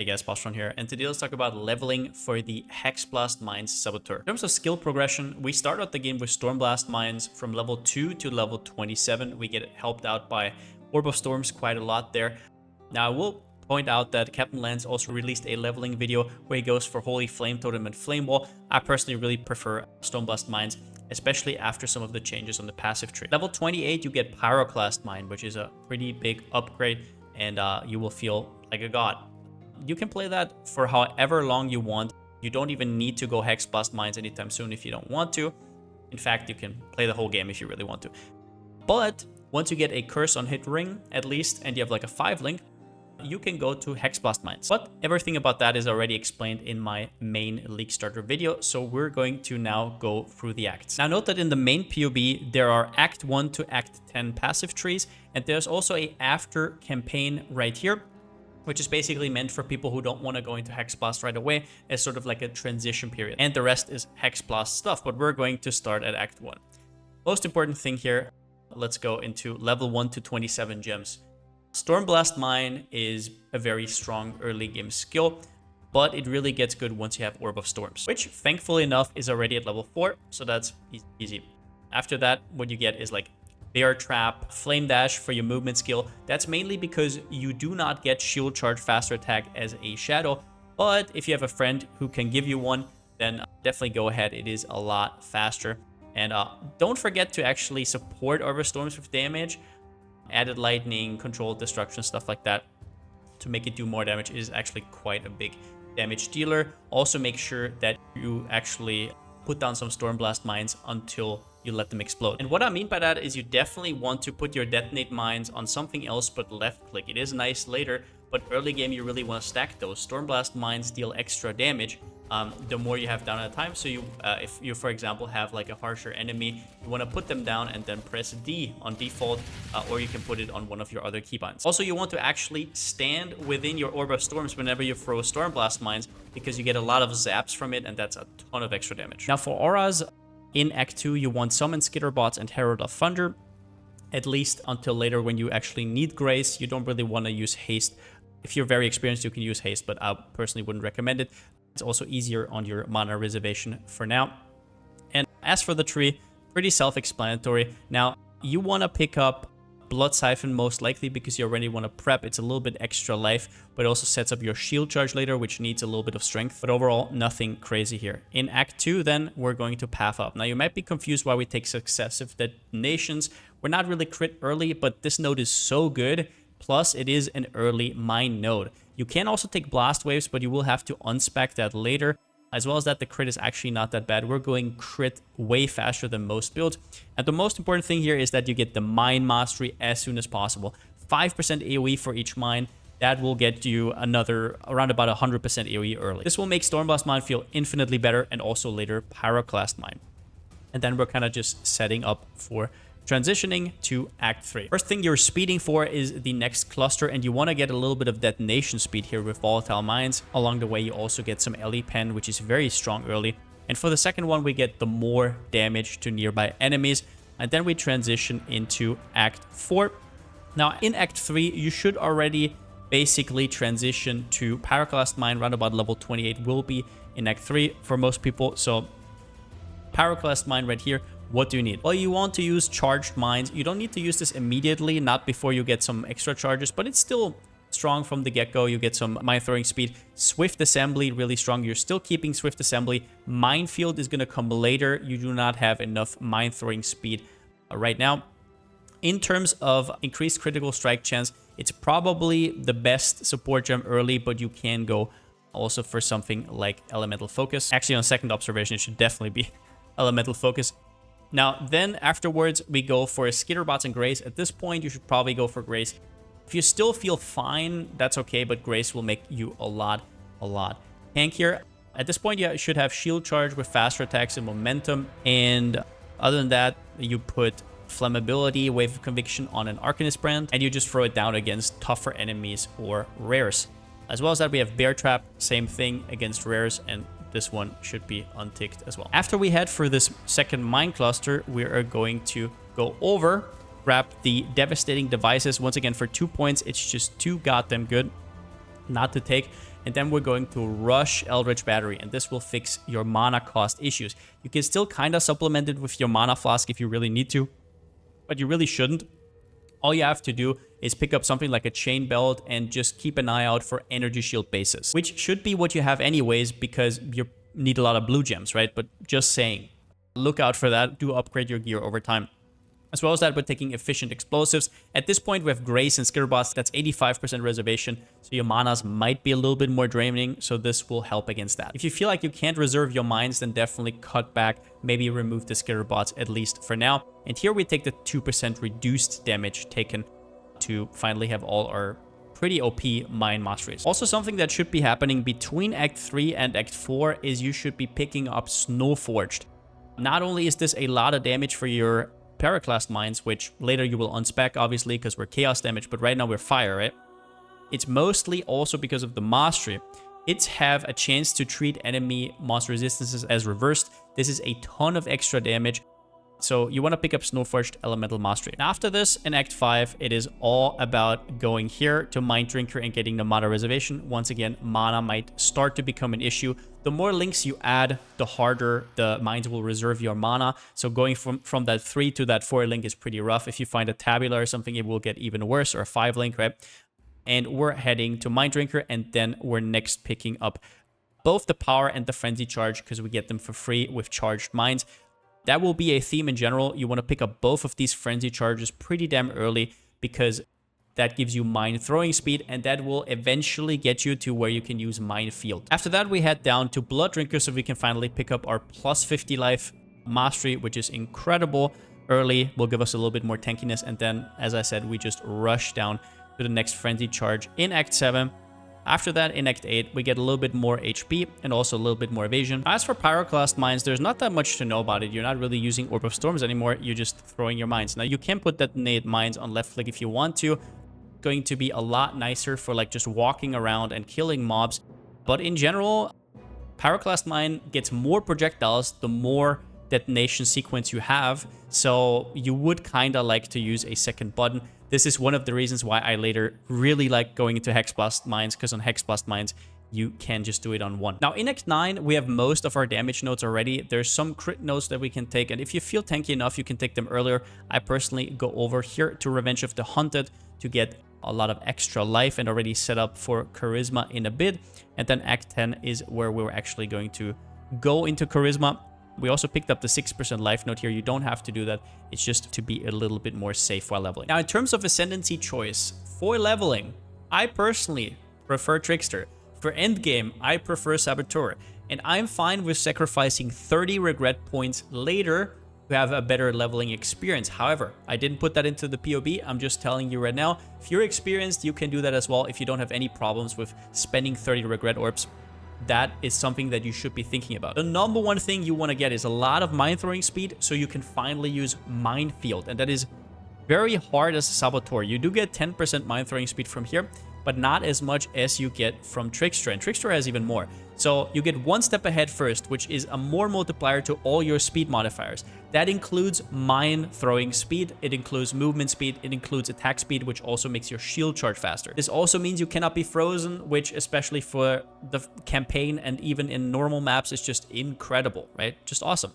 Hey guys, Palsteron here, and today let's talk about leveling for the Hexblast Mines Saboteur. In terms of skill progression, we start out the game with Stormblast Mines from level 2 to level 27. We get helped out by Orb of Storms quite a lot there. Now, I will point out that Captain Lance also released a leveling video where he goes for Holy Flame Totem and Flame Wall. I personally really prefer Stormblast Mines, especially after some of the changes on the passive tree. Level 28, you get Pyroclast Mine, which is a pretty big upgrade, and you will feel like a god. You can play that for however long you want. You don't even need to go Hexblast Mines anytime soon if you don't want to. In fact, you can play the whole game if you really want to. But once you get a Curse on Hit Ring, at least, and you have like a 5-link, you can go to Hexblast Mines. But everything about that is already explained in my main League Starter video, so we're going to now go through the acts. Now note that in the main POB, there are Act 1 to Act 10 passive trees, and there's also a after campaign right here, which is basically meant for people who don't want to go into Hexblast right away as sort of like a transition period. And the rest is Hexblast stuff, but we're going to start at Act 1. Most important thing here, let's go into level 1 to 27 gems. Stormblast Mine is a very strong early game skill, but it really gets good once you have Orb of Storms, which thankfully enough is already at level 4, so that's easy. After that, what you get is like Bear Trap, Flame Dash for your movement skill. That's mainly because you do not get Shield Charge Faster Attack as a Shadow, but if you have a friend who can give you one, then definitely go ahead. It is a lot faster. And don't forget to actually support Orb of Storms with damage. Added Lightning, Controlled Destruction, stuff like that to make it do more damage is actually quite a big damage dealer. Also make sure that you actually put down some Stormblast Mines until you let them explode. And what I mean by that is you definitely want to put your Detonate Mines on something else but left click. It is nice later, but early game you really want to stack those. Stormblast Mines deal extra damage the more you have down at a time. So you, if you, for example, have like a harsher enemy, you want to put them down and then press D on default, or you can put it on one of your other keybinds. Also, you want to actually stand within your Orb of Storms whenever you throw Stormblast Mines, because you get a lot of zaps from it, and that's a ton of extra damage. Now for auras, in Act 2, you want Summon Skitterbots and Herald of Thunder, at least until later when you actually need Grace. You don't really want to use Haste. If you're very experienced, you can use Haste, but I personally wouldn't recommend it. It's also easier on your mana reservation for now. And as for the tree, pretty self-explanatory. Now, you want to pick up Blood Siphon most likely because you already want to prep. It's a little bit extra life, but it also sets up your shield charge later, which needs a little bit of strength. But overall, nothing crazy here. In Act 2, then, we're going to path up. Now, you might be confused why we take successive detonations. We're not really crit early, but this node is so good. Plus, it is an early mine node. You can also take blast waves, but you will have to unspec that later. As well as that, the crit is actually not that bad. We're going crit way faster than most builds. And the most important thing here is that you get the mine mastery as soon as possible. 5% AoE for each mine. That will get you another around about 100% AoE early. This will make Stormblast Mine feel infinitely better, and also later Pyroclast Mine. And then we're kind of just setting up for transitioning to Act 3. First thing you're speeding for is the next cluster, and you want to get a little bit of detonation speed here with Volatile Mines. Along the way, you also get some LE Pen, which is very strong early. And for the second one, we get the more damage to nearby enemies. And then we transition into Act 4. Now, in Act 3, you should already basically transition to Pyroclast Mine. Around about level 28 will be in Act 3 for most people. So, Pyroclast Mine right here. What do you need? Well, you want to use charged mines. You don't need to use this immediately, not before you get some extra charges, but it's still strong from the get-go. You get some mine throwing speed. Swift Assembly, really strong. You're still keeping Swift Assembly. Minefield is going to come later. You do not have enough mine throwing speed right now. In terms of increased critical strike chance, it's probably the best support gem early, but you can go also for something like Elemental Focus. Actually, on second observation, it should definitely be Elemental Focus. Now, then afterwards, we go for Skitterbots and Grace. At this point, you should probably go for Grace. If you still feel fine, that's okay, but Grace will make you a lot tankier. At this point, you should have Shield Charge with faster attacks and momentum. And other than that, you put Flammability, Wave of Conviction on an Arcanist brand, and you just throw it down against tougher enemies or rares. As well as that, we have Bear Trap, same thing against rares, and this one should be unticked as well. After we head for this second mine cluster, we are going to go over, grab the Devastating Devices. Once again, for 2 points, it's just too goddamn good not to take. and then we're going to rush Eldritch Battery, and this will fix your mana cost issues. You can still kind of supplement it with your mana flask if you really need to, but you really shouldn't. All you have to do is pick up something like a chain belt and just keep an eye out for energy shield bases, which should be what you have anyways because you need a lot of blue gems, right? But just saying, look out for that. Do upgrade your gear over time. As well as that, we're taking efficient explosives. At this point, we have Grace and Skitterbots. That's 85% reservation, so your manas might be a little bit more draining, so this will help against that. If you feel like you can't reserve your mines, then definitely cut back. Maybe remove the Skitterbots, at least for now. And here we take the 2% reduced damage taken to finally have all our pretty OP mine masteries. Also, something that should be happening between Act 3 and Act 4 is you should be picking up Snowforged. Not only is this a lot of damage for your Pyroclast Mines, which later you will unspec, obviously, because we're chaos damage, but right now we're fire, right? It's mostly also because of the mastery. It's have a chance to treat enemy monster resistances as reversed. This is a ton of extra damage. So you want to pick up Snowforged Elemental Mastery. After this, in Act 5, it is all about going here to Mind Drinker and getting the mana reservation. Once again, mana might start to become an issue. The more links you add, the harder the mines will reserve your mana. So going from that 3 to that 4 link is pretty rough. If you find a Tabula or something, it will get even worse, or a 5 link, right? And we're heading to Mind Drinker, and then we're next picking up both the Power and the Frenzy Charge because we get them for free with charged mines. That will be a theme in general. You want to pick up both of these Frenzy Charges pretty damn early because that gives you mine throwing speed, and that will eventually get you to where you can use Minefield. After that, we head down to Blood Drinker so we can finally pick up our plus 50 life mastery, which is incredible. Early will give us a little bit more tankiness, and then, as I said, we just rush down to the next Frenzy Charge in Act 7. After that, in Act 8, we get a little bit more HP and also a little bit more evasion. As for Pyroclast Mines, there's not that much to know about it. You're not really using Orb of Storms anymore. You're just throwing your mines. Now, you can put detonate mines on left click if you want to. Going to be a lot nicer for like just walking around and killing mobs. But in general, Pyroclast Mine gets more projectiles the more detonation sequence you have. So you would kind of like to use a second button. This is one of the reasons why I later really like going into Hexblast Mines, because on Hexblast Mines, you can just do it on one. Now, in Act 9, we have most of our damage nodes already. There's some crit nodes that we can take, and if you feel tanky enough, you can take them earlier. I personally go over here to Revenge of the Hunted to get a lot of extra life and already set up for Charisma in a bit. And then Act 10 is where we're actually going to go into Charisma. We also picked up the 6% life node here. You don't have to do that. It's just to be a little bit more safe while leveling. Now, in terms of Ascendancy choice, for leveling, I personally prefer Trickster. For endgame, I prefer Saboteur. And I'm fine with sacrificing 30 regret points later to have a better leveling experience. However, I didn't put that into the POB. I'm just telling you right now, if you're experienced, you can do that as well. If you don't have any problems with spending 30 regret orbs, that is something that you should be thinking about. The number one thing you want to get is a lot of mine throwing speed so you can finally use Minefield. And that is very hard as a Saboteur. You do get 10% mine throwing speed from here, but not as much as you get from Trickster. And Trickster has even more. So you get one step ahead first, which is a more multiplier to all your speed modifiers. That includes mine throwing speed, it includes movement speed, it includes attack speed, which also makes your shield charge faster. This also means you cannot be frozen, which especially for the campaign and even in normal maps is just incredible, right? Just awesome.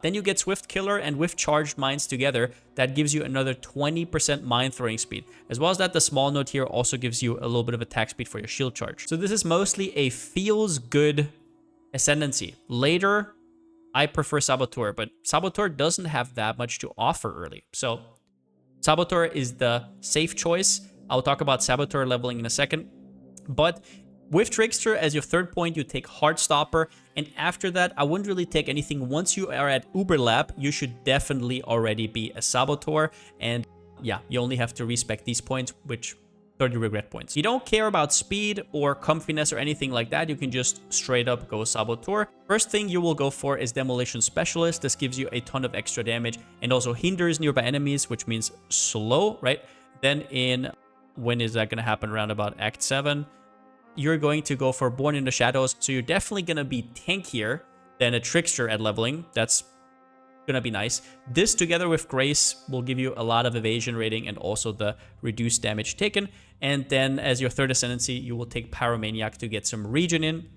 Then you get Swift Killer and with Charged Mines together, that gives you another 20% mine throwing speed. As well as that, the small node here also gives you a little bit of attack speed for your shield charge. So this is mostly a feels good Ascendancy. Later, I prefer Saboteur, but Saboteur doesn't have that much to offer early. So Saboteur is the safe choice. I'll talk about Saboteur leveling in a second. But with Trickster as your third point, you take Heartstopper, and after that, I wouldn't really take anything. Once you are at Uberlap, you should definitely already be a Saboteur, and yeah, you only have to respec these points, which 30 regret points. You don't care about speed or comfiness or anything like that. You can just straight up go Saboteur. First thing you will go for is Demolition Specialist. This gives you a ton of extra damage and also hinders nearby enemies, which means slow, right? Then when is that going to happen? Around about Act 7. You're going to go for Born in the Shadows, so you're definitely going to be tankier than a Trickster at leveling. That's gonna be nice. This together with Grace will give you a lot of evasion rating and also the reduced damage taken. And then as your third Ascendancy, you will take Pyromaniac to get some regen in.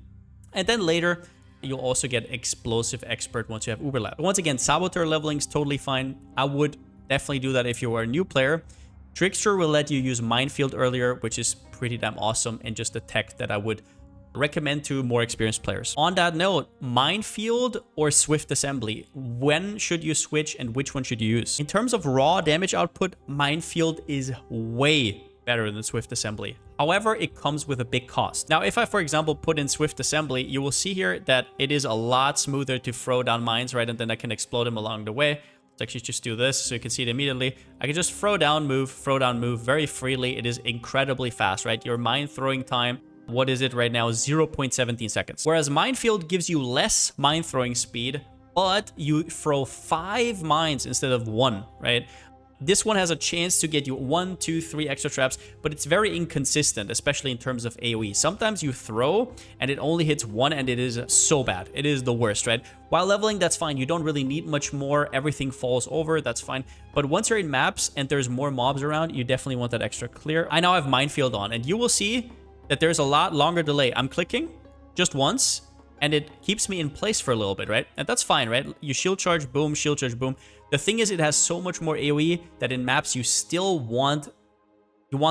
And then later, you'll also get Explosive Expert once you have Uberlap. Once again, Saboteur leveling is totally fine. I would definitely do that if you are a new player. Trickster will let you use Minefield earlier, which is pretty damn awesome and just a tech that I would recommend to more experienced players. On that note, Minefield or Swift Assembly, when should you switch and which one should you use? In terms of raw damage output, Minefield is way better than Swift Assembly. However, it comes with a big cost. Now, if I, for example, put in Swift Assembly, you will see here that it is a lot smoother to throw down mines, right? And then I can explode them along the way. Let's actually just do this so you can see it immediately. I can just throw down, move very freely. It is incredibly fast, right? Your mine throwing time, what is it right now? 0.17 seconds. Whereas Minefield gives you less mine throwing speed, but you throw 5 mines instead of 1, right? This one has a chance to get you 1, 2, 3 extra traps, but it's very inconsistent, especially in terms of AoE. Sometimes you throw and it only hits 1 and it is so bad. It is the worst, right? While leveling, that's fine. You don't really need much more. Everything falls over. That's fine. But once you're in maps and there's more mobs around, you definitely want that extra clear. I now have Minefield on and you will see that there's a lot longer delay. I'm clicking just once and it keeps me in place for a little bit, right? And that's fine, right? You shield charge, boom, shield charge, boom. The thing is, it has so much more AoE that in maps you still want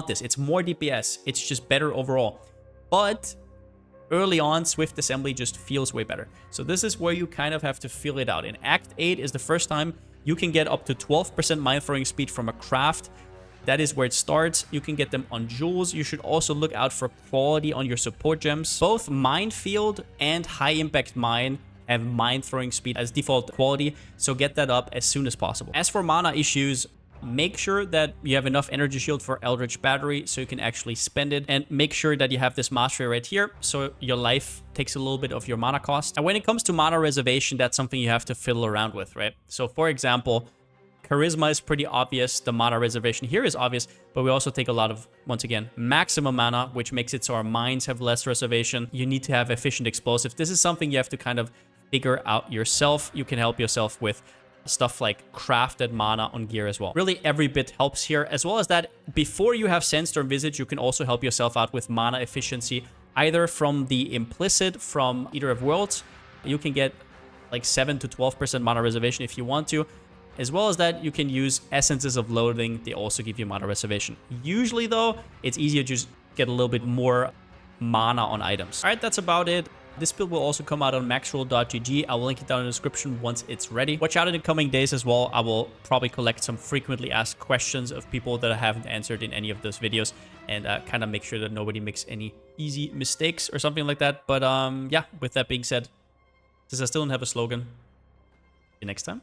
this. It's more DPS. It's just better overall. But early on, Swift Assembly just feels way better. So this is where you kind of have to feel it out. In Act 8 is the first time you can get up to 12% mine throwing speed from a craft. That is where it starts. You can get them on jewels. You should also look out for quality on your support gems. Both Minefield and High Impact Mine have mine throwing speed as default quality, so get that up as soon as possible. As for mana issues, make sure that you have enough energy shield for Eldritch Battery so you can actually spend it, and make sure that you have this mastery right here so your life takes a little bit of your mana cost. And when it comes to mana reservation, that's something you have to fiddle around with, right? So for example, Charisma is pretty obvious. The mana reservation here is obvious, but we also take a lot of, once again, maximum mana, which makes it so our mines have less reservation. You need to have efficient explosives. This is something you have to kind of figure out yourself. You can help yourself with stuff like crafted mana on gear as well. Really, every bit helps here, as well as that before you have Sandstorm Visage, you can also help yourself out with mana efficiency, either from the implicit from Eater of Worlds. You can get like 7 to 12% mana reservation if you want to. As well as that, you can use Essences of Loathing. They also give you mana reservation. Usually, though, it's easier to just get a little bit more mana on items. All right, that's about it. This build will also come out on maxroll.gg. I will link it down in the description once it's ready. Watch out in the coming days as well. I will probably collect some frequently asked questions of people that I haven't answered in any of those videos and kind of make sure that nobody makes any easy mistakes or something like that. But yeah, with that being said, since I still don't have a slogan, see you next time.